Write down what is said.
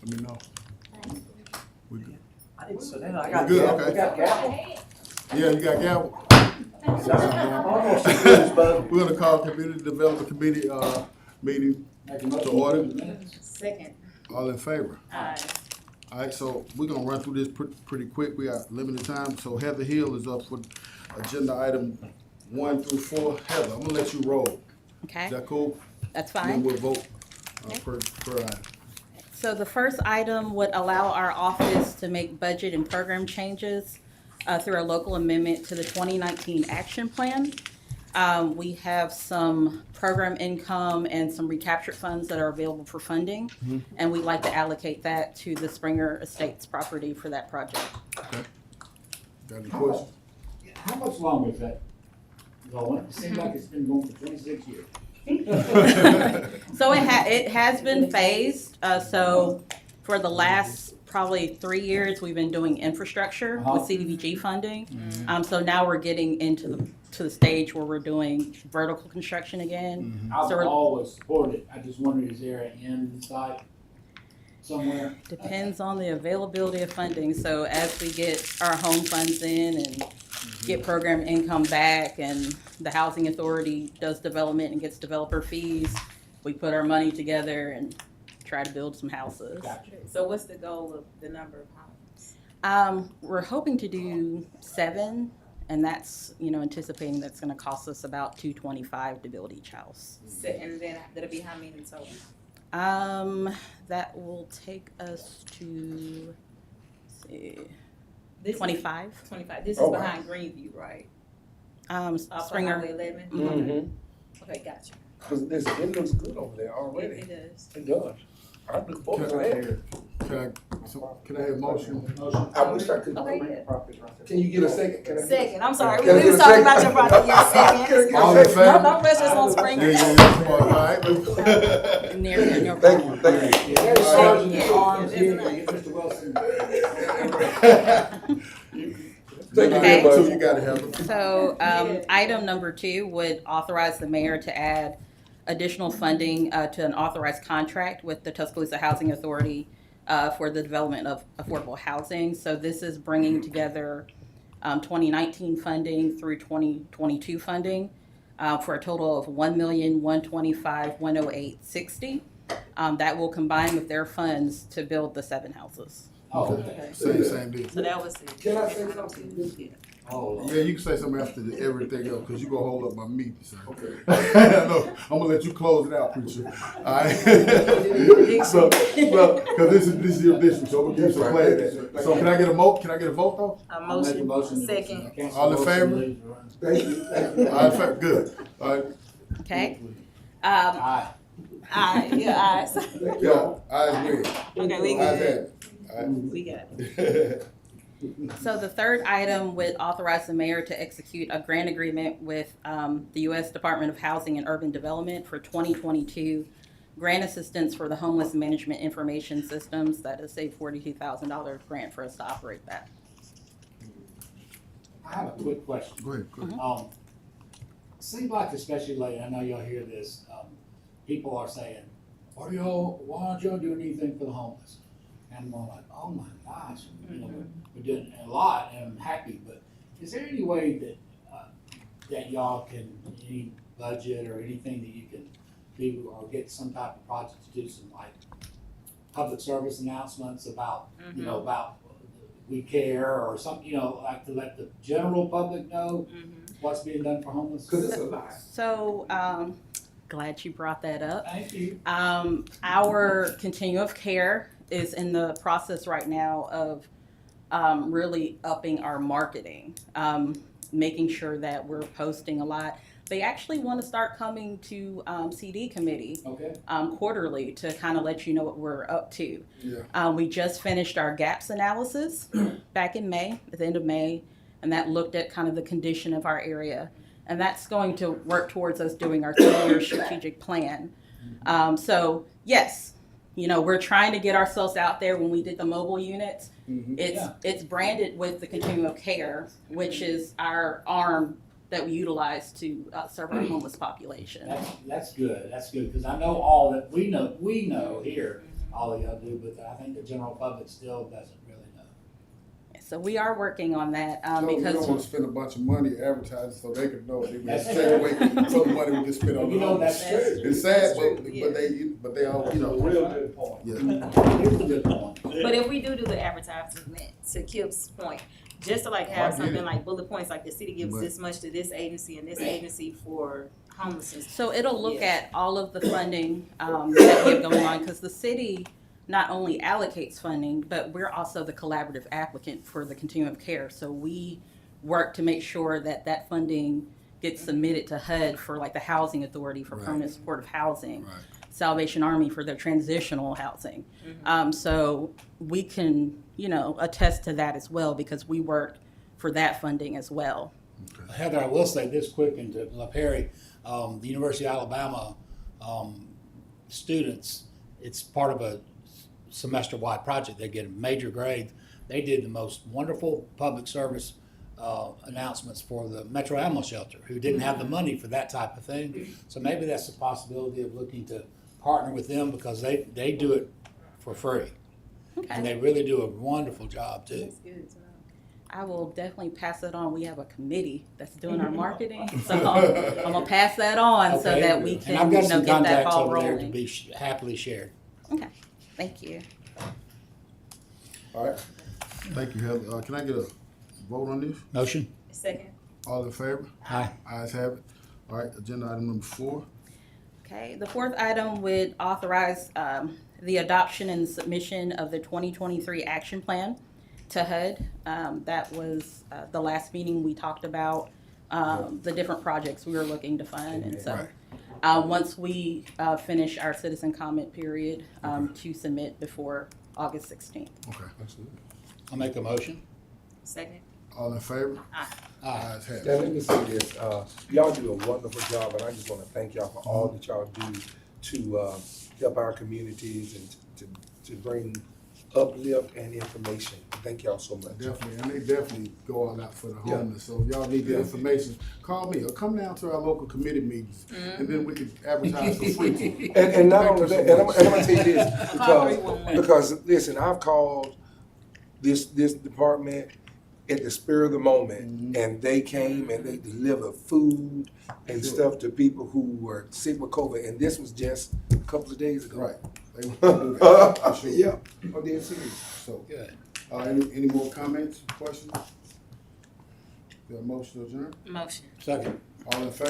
Let me know. We good? I didn't say that. I We got good, gavel. okay. I got gavel. Yeah, you got gavel? Almost as good as both. We're gonna call Community Development Committee, meeting Make a motion to order. approve the minutes. Second. All in favor? Aye. All right, so we're gonna run through this pretty quick. We got limited time. So Heather Hill is up for agenda item 1 through 4. Heather, I'm gonna let you roll. Okay, Is that cool? that's Then fine. we'll vote Okay. per item. So the first item would allow our office to make budget and program changes through a local amendment to the 2019 action plan. We have some program income and some recaptured funds that are available for funding. And we'd like to allocate that to the Springer Estates property for that project. Okay. Got any questions? How much longer is that going? It seems like it's been going for 26 years. So it has been phased. So for the last probably 3 years, we've been doing infrastructure with CDBG funding. So now we're getting into the stage where we're doing vertical construction again. I've So we're- always supported it. I just wondered, is there an end in sight somewhere? Depends on the availability of funding. So as we get our home funds in and get program income back and the housing authority does development and gets developer fees, we put our money together and try to build some houses. Gotcha. So what's the goal of the number of homes? We're hoping to do 7, and that's, anticipating that's gonna cost us about $225 to build each house. And then that'll be how many in total? That will take us to, let's see, This is 25. 25. This is Oh, wow. behind Greenview, right? Um, Off of Springer. Highway 11? Mm-hmm. Okay, gotcha. Cause it looks good over there It already. does. It does. I'm looking forward to that. Can I have a motion? I wish I could. Okay, yeah. Can you get a second? Can I get a- Second, I'm sorry, Can I we get was a talking second? about your project, yes, second. All in favor? No, don't rush us on Yeah, Springer. come on, all right. let's- Near Thank you, thank you. There's sergeant Yeah. at arms Yeah. here, Mr. Wilson. Thank you Okay. very much. So you got it, Heather. So, item number 2 would authorize the mayor to add additional funding to an authorized contract with the Tuscaloosa Housing Authority for the development of affordable housing. So this is bringing together 2019 funding through 2022 funding for a total of $1,125,108.60. That will combine with their funds to build the 7 houses. Oh, okay. Same deal. So that was it. Can I say something? Yeah. Oh, Yeah, you can say something after everything else, cause you gonna hold up my meat, so. Okay. No, I'm gonna let you close it out, preacher. Alright? So, well, Cause this is your district, so we'll give you some play That's right. So can I get a vote though? A I'll make a motion, motion. second. Council All in Wilson favor? leaves the room. thank you, thank you. All right, good. Alright, Okay? Aye. Aye, yeah, aye. yeah, ayes win. Okay, we Ayes have good. it. We got it. So the third item would authorize the mayor to execute a grant agreement with the U.S. Department of Housing and Urban Development for 2022 grant assistance for the homeless management information systems. That is a $42,000 grant for us to operate that. I have a quick question. Go ahead, go ahead. Seems like especially lately, I know y'all hear this, people are saying, why aren't y'all doing anything for the homeless? And I'm going like, oh my gosh, we're doing a lot and I'm happy, but is there any way that, that y'all can, any budget or anything that you can do or get some type of project to do some like public service announcements about, about we care or something, like to let the general public know what's being done for homeless? Cause it's a lot. So glad you brought that up. Thank you. Our continuum of care is in the process right now of really upping our marketing, making sure that we're posting a lot. They actually want to start coming to CD committee Okay. quarterly to kind of let you know what we're up to. Yeah. We just finished our gaps analysis back in May, at the end of May, and that looked at kind of the condition of our area. And that's going to work towards us doing our 3-year strategic plan. So yes, we're trying to get ourselves out there. When we did the mobile units, it's branded with the continuum of care, which is our arm that we utilize to serve our homeless population. That's good. That's good because I know all that we know here all of y'all do, but I think the general public still doesn't really know. So we are working on that, No, we don't wanna because, spend a bunch of money advertising so they can know, they can That's take true. away some of the money we can spend on You the know, that's homeless. true. It's sad, That's true, but they all, you know. Real good point. Yeah. Here's a good point. But if we do the advertisement, to Kip's point, just to like have I get something it. like bullet points, like the city gives But- this much to this agency and this agency for homelessness. so it'll look Yeah. at all of the funding, that we have going on, because the city not only allocates funding, but we're also the collaborative applicant for the continuum of care. So we work to make sure that that funding gets submitted to HUD for like the Housing Authority for Right. permanent supportive housing, Right. Salvation Army for their transitional housing. So we can, attest to that as well, because we work for that funding as well. Heather, I will say this quick, and to LaPerry, the University of Alabama students, it's part of a semester-wide project. They get a major grade. They did the most wonderful public service announcements for the Metro Animal Shelter, who didn't have the money for that type of thing. So maybe that's a possibility of looking to partner with them, because they do it for free. And they really do a wonderful job too. That's good to know. I will definitely pass it on. We have a committee that's doing our marketing, so I'm gonna pass that on so Okay. that we And can, I've got some get that contacts ball over there to rolling. be happily shared. Okay, thank you. All right, thank you, Heather. Can I get a vote on this? Motion? Second. All in favor? Aye. Ayes have it. All right, agenda item number 4. Okay, the fourth item would authorize the adoption and submission of the 2023 action plan to HUD. That was the last meeting we talked about the different projects we were looking to fund. And so once we finish our citizen comment period to submit before August 16th. Okay. I'll make a motion. Second. All in favor? Aye. Ayes have Now, it. let me say this, y'all do a wonderful job, and I just wanna thank y'all for all that y'all do to, help our communities and to bring uplift and information. Thank y'all so much. Definitely, and they definitely go all out for the Yeah. homeless. So if y'all need the information, call me or come down to our local committee meetings, and then we can advertise for free. And not Thank only you so that, and I'm much. gonna tell you this, Call 311. because listen, I've called this department at the spur of the moment, and they came and they delivered food and Sure. stuff to people who were sick with COVID, and this was just a couple of days ago. Right. They will do that, for sure. Yeah, I'm dead serious. So, Good. any more comments, questions? Got a motion to adjourn? Motion. Second. All in favor?